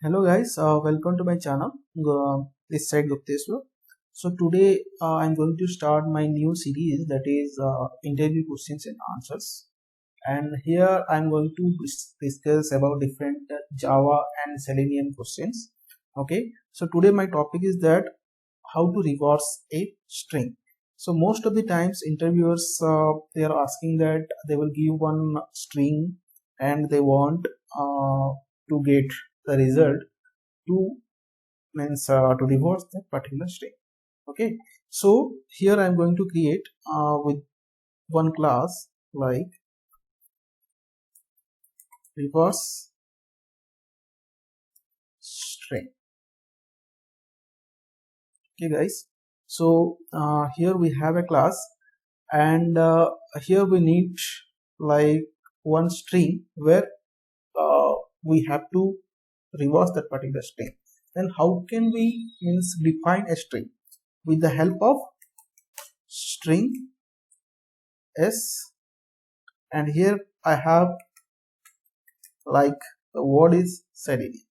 Hello guys, welcome to my channel. This side Gupteswar. So today I'm going to start my new series, that is interview questions and answers. And here I'm going to discuss about different Java and Selenium questions. Okay. So today my topic is that how to reverse a string. So most of the times interviewers they are asking that they will give one string and they want to get the result to to reverse that particular string. Okay, so here I'm going to create with one class like reverse string. Okay guys, so here we have a class, and here we need like one string where uh, we have to reverse that particular string. Then how can we define a string? With the help of string s, and here I have like the word is Selenium.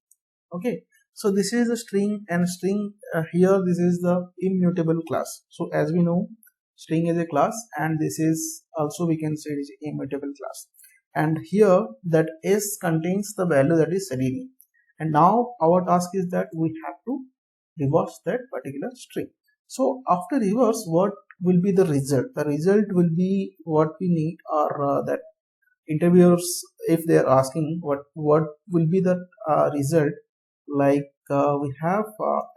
Okay, so this is a string, and string here this is the immutable class. So as we know, string is a class, and this is also we can say it is immutable class. And here that s contains the value that is Selenium, and now our task is that we have to reverse that particular string. So after reverse, what will be the result? The result will be what we need, or that interviewers, if they are asking what will be the result, like we have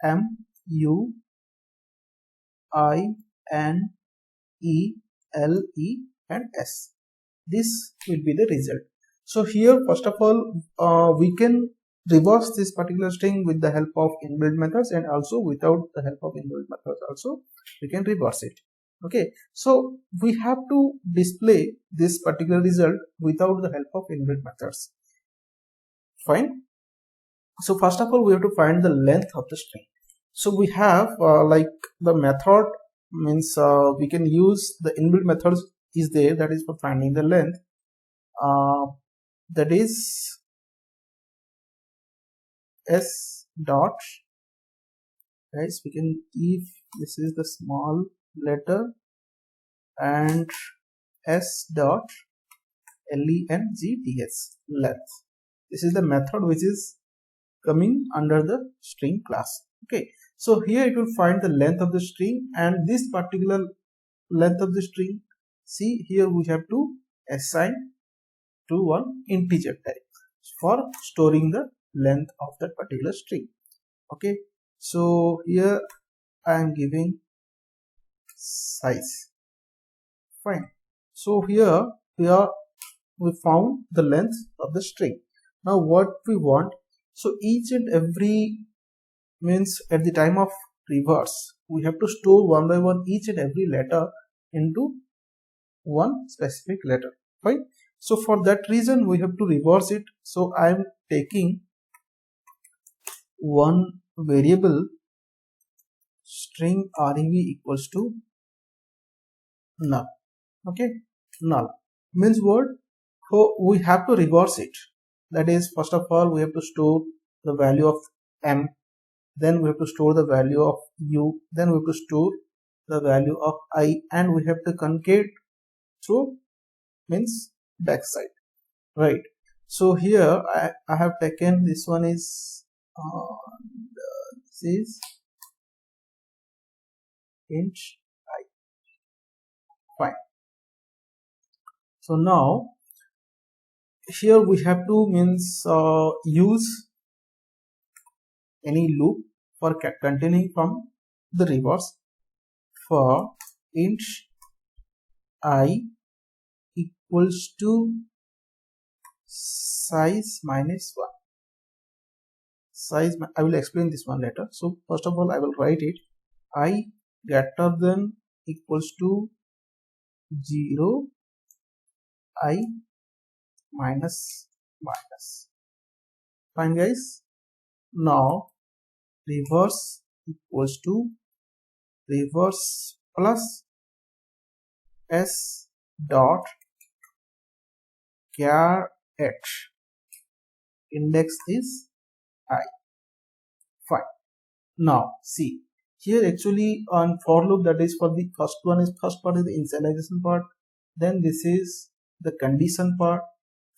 m u I n e l e and s. This will be the result. So here first of all we can reverse this particular string with the help of inbuilt methods, and also without the help of inbuilt methods also we can reverse it. Okay, so we have to display this particular result without the help of inbuilt methods. Fine. So first of all we have to find the length of the string. So we have like the method we can use the inbuilt methods is there, that is for finding the length. That is s dot, guys, we can give this is the small letter, and s dot length, length. This is the method which is coming under the string class. Okay, so here it will find the length of the string, and this particular length of the string, see here we have to assign to one integer type for storing the length of that particular string. Okay, so here I am giving size. Fine. So here we found the length of the string. Now what we want, so each and every at the time of reverse we have to store one by one each and every letter into one specific letter. Fine. So for that reason we have to reverse it. So I am taking one variable string reng equals to null. Okay, null means what? So we have to reverse it. That is, first of all we have to store the value of m, then we have to store the value of u, then we have to store the value of I, and we have to concatenate through backside, right? So here I have taken this one is this is int I. Fine. So now here we have to use any loop for continuing from the reverse. For int I equals to size minus 1. Size, I will explain this one later. So first of all I will write it I greater than equals to 0, I minus minus. Fine guys. Now reverse equals to reverse plus s dot char at index is I. Fine. Now see here actually on for loop, that is for the first part is the initialization part, then this is the condition part,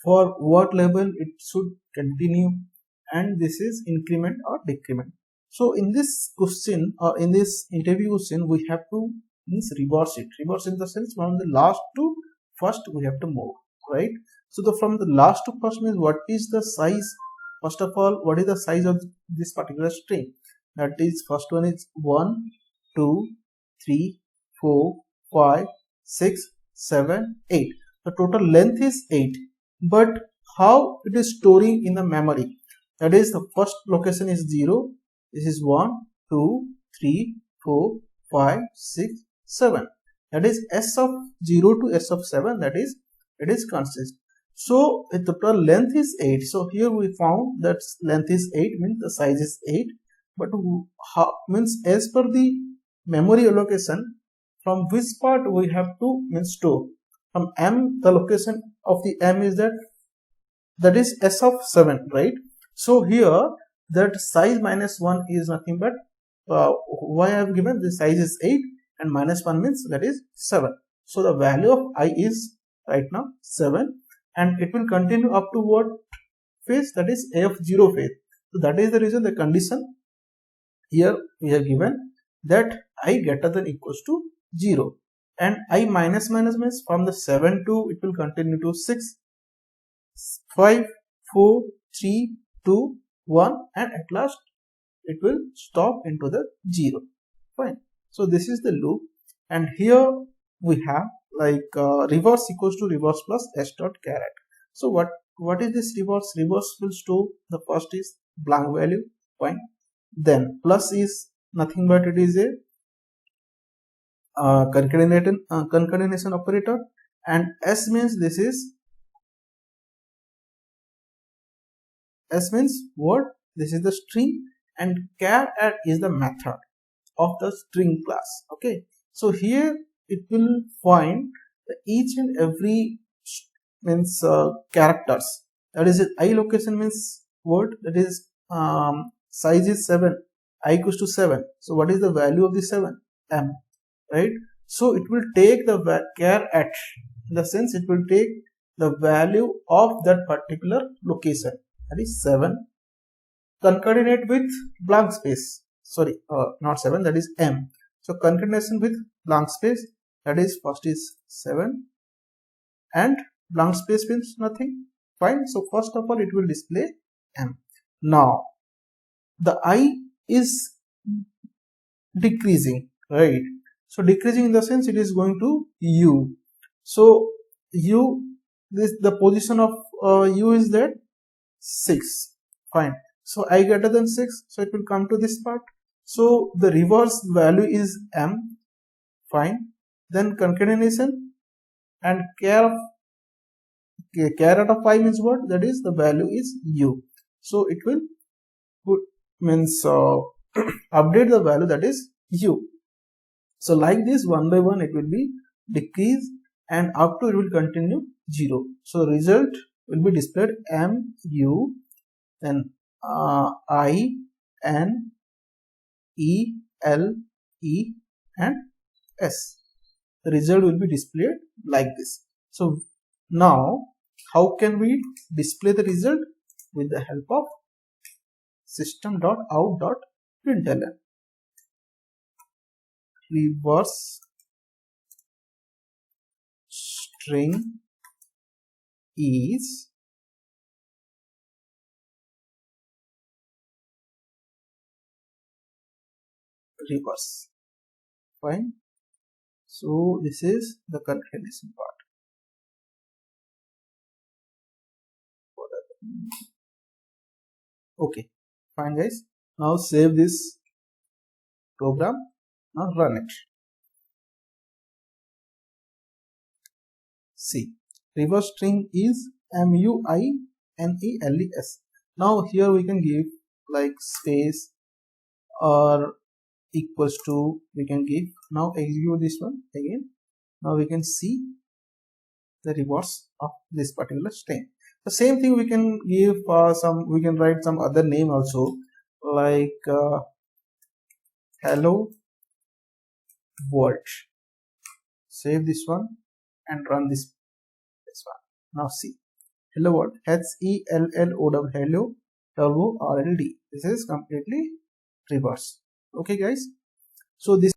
for what level it should continue, and this is increment or decrement. So in this question or in this interview question we have to means reverse it, reverse in the sense from the last to first we have to move, right? So from the last to first means what is the size, first of all what is the size of this particular string, that is first one is 1 2 3 4 5 6 7 8. The total length is 8, but how it is storing in the memory, that is the first location is 0, this is 1 2 3 4 5 6 7, that is s of 0 to s of 7, that is it is constant. So the total length is 8, so here we found that length is 8 means the size is 8, but how means as per the memory allocation from which part we have to means store from m, the location of the m is that is s of 7, right? So here that size minus 1 is nothing but why I have given the size is 8 and minus 1 means that is 7. So the value of I is right now 7, and it will continue up to what phase, that is a of 0 phase. So that is the reason the condition here we have given that I greater than equals to 0, and I minus minus means from the 7 to it will continue to 6 5 4 3 2 1, and at last it will stop into the 0. Fine. So this is the loop, and here we have like reverse equals to reverse plus s dot caret. So what is this reverse? Reverse will store the first is blank value. Fine. Then plus is nothing but it is a concatenation operator, and s means this is s means what, this is the string, and char add is the method of the string class. Okay, so here it will find each and every means characters, that is I location means what, that is size is 7, I equals to 7, so what is the value of the 7, m, right? So it will take the char at, in the sense it will take the value of that particular location, that is 7, concatenate with blank space, sorry not 7, that is m. So concatenation with blank space, that is first is 7 and blank space means nothing. Fine. So first of all it will display m. Now the I is decreasing, right? So decreasing in the sense it is going to u. So u, this the position of u is that 6. Fine. So I greater than 6, so it will come to this part. So the reverse value is m. Fine. Then concatenation and char out of 5 means what, that is the value is u. So it will put means update the value, that is u. So like this one by one it will be decrease, and up to it will continue 0. So the result will be displayed m u, then I n e l e and s. The result will be displayed like this. So now how can we display the result? With the help of system.out.println. Reverse string is reverse. Fine. So this is the concatenation part. Okay, fine guys. Now save this program. Now run it. See, reverse string is muinels. Now here we can give like space or equals to, we can give. Now execute this one again. Now we can see the reverse of this particular string. The same thing we can give we can write some other name also. like hello world. Save this one and run this one. Now see, hello world, HELLO, hello turbo RLD. This is completely reverse. Okay guys, so this